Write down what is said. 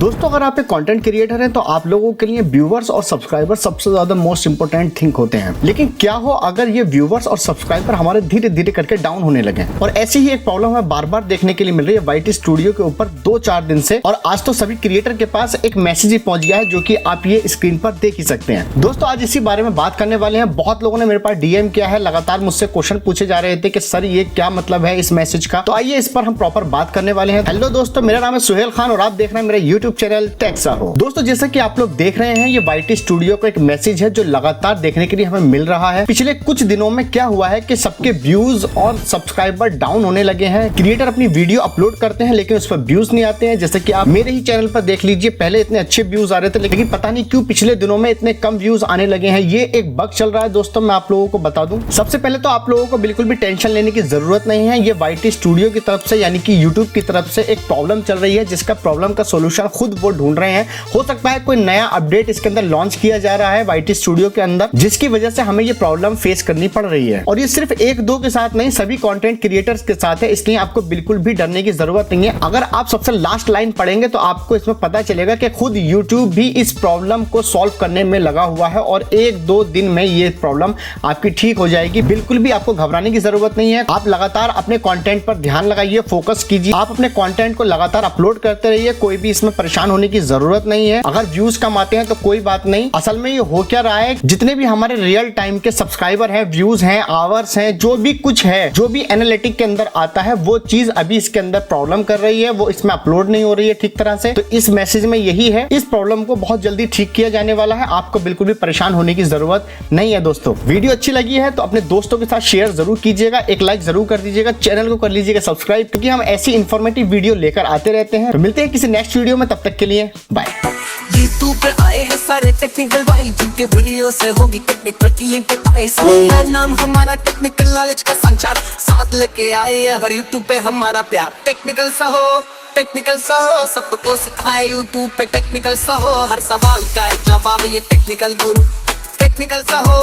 दोस्तों अगर आप एक कंटेंट क्रिएटर हैं तो आप लोगों के लिए व्यूवर्स और सब्सक्राइबर सबसे ज्यादा मोस्ट इंपोर्टेंट थिंग होते हैं। लेकिन क्या हो अगर ये व्यूवर्स और सब्सक्राइबर हमारे धीरे धीरे करके डाउन होने लगे। और ऐसी ही एक प्रॉब्लम हमें बार बार देखने के लिए मिल रही है वाईटी स्टूडियो के ऊपर 2-4 दिन से। और आज तो सभी क्रिएटर के पास एक मैसेज ही पहुंच गया है जो कि आप ये स्क्रीन पर देख ही सकते हैं। दोस्तों आज इसी बारे में बात करने वाले हैं। बहुत लोगों ने मेरे पास डीएम किया है, लगातार मुझसे क्वेश्चन पूछे जा रहे थे कि सर ये क्या मतलब है इस मैसेज का। तो आइए इस पर हम प्रॉपर बात करने वाले हैं। हेलो दोस्तों, मेरा नाम है सुहेल खान और आप देख रहे हैं मेरा यूट्यूब चैनल टेक्साहो। दोस्तों जैसा कि आप लोग देख रहे हैं ये वाईटी स्टूडियो का एक मैसेज है जो लगातार देखने के लिए हमें मिल रहा है। पिछले कुछ दिनों में क्या हुआ है कि सबके व्यूज और सब्सक्राइबर डाउन होने लगे हैं। क्रिएटर अपनी वीडियो अपलोड करते हैं लेकिन उस पर व्यूज नहीं आते हैं। जैसे कि आप मेरे ही चैनल पर देख लीजिए, पहले इतने अच्छे व्यूज आ रहे थे लेकिन पता नहीं क्यों पिछले दिनों में इतने कम व्यूज आने लगे हैं। ये एक बग चल रहा है दोस्तों, मैं आप लोगों को बता दूं। सबसे पहले तो आप लोगों को बिल्कुल भी टेंशन लेने की जरूरत नहीं है। ये वाईटी स्टूडियो की तरफ से यानी कि यूट्यूब की तरफ से एक प्रॉब्लम चल रही है जिसका प्रॉब्लम का सोल्यूशन खुद वो ढूंढ रहे हैं। हो सकता है कोई नया अपडेट इसके अंदर लॉन्च किया जा रहा है वाईटी स्टूडियो के अंदर, जिसकी वजह से हमें ये प्रॉब्लम फेस करनी पड़ रही है। और ये सिर्फ 1-2 के साथ नहीं, सभी कंटेंट क्रिएटर्स के साथ है, इसलिए आपको बिल्कुल भी डरने की जरूरत नहीं है। अगर आप सबसे लास्ट लाइन पढ़ेंगे तो आपको इसमें पता चलेगा कि खुद यूट्यूब भी इस प्रॉब्लम को सॉल्व करने में लगा हुआ है और 1-2 दिन में ये प्रॉब्लम आपकी ठीक हो जाएगी। बिल्कुल भी आपको घबराने की जरूरत नहीं है। आप लगातार अपने कंटेंट पर ध्यान लगाइए, फोकस कीजिए। आप अपने कंटेंट को लगातार अपलोड करते रहिए, कोई भी इसमें परेशान होने की जरूरत नहीं है। अगर व्यूज कम आते हैं तो कोई बात नहीं। असल में ये हो क्या रहा है, जितने भी हमारे रियल टाइम के सब्सक्राइबर हैं, व्यूज हैं, आवर्स हैं, जो भी कुछ है, जो भी एनालिटिक के अंदर आता है वो चीज अभी इसके अंदर प्रॉब्लम कर रही है, वो इसमें अपलोड नहीं हो रही है ठीक तरह से। तो इस मैसेज में यही है, इस प्रॉब्लम को बहुत जल्दी ठीक किया जाने वाला है। आपको बिल्कुल भी परेशान होने की जरूरत नहीं है। दोस्तों वीडियो अच्छी लगी है तो अपने दोस्तों के साथ शेयर जरूर कीजिएगा, एक लाइक जरूर कर दीजिएगा, चैनल को कर लीजिएगा सब्सक्राइब, क्योंकि हम ऐसी इंफॉर्मेटिव वीडियो लेकर आते रहते हैं। तो मिलते हैं किसी नेक्स्ट वीडियो में, तब तक के लिए बाय। यूट्यूब पे आए हैं सारे टेक्निकल भाई, जिनके वीडियो से होगी टेक्निकल की एंटरप्राइज। है नाम हमारा टेक्निकल नॉलेज का संचार, साथ लेके आए हैं हर यूट्यूब पे हमारा प्यार। टेक्निकल सहो सबको सिखाए यूट्यूब पे टेक्निकल सहो, हर सवाल का जवाब ये टेक्निकल गुरु। टेक्निकल सहो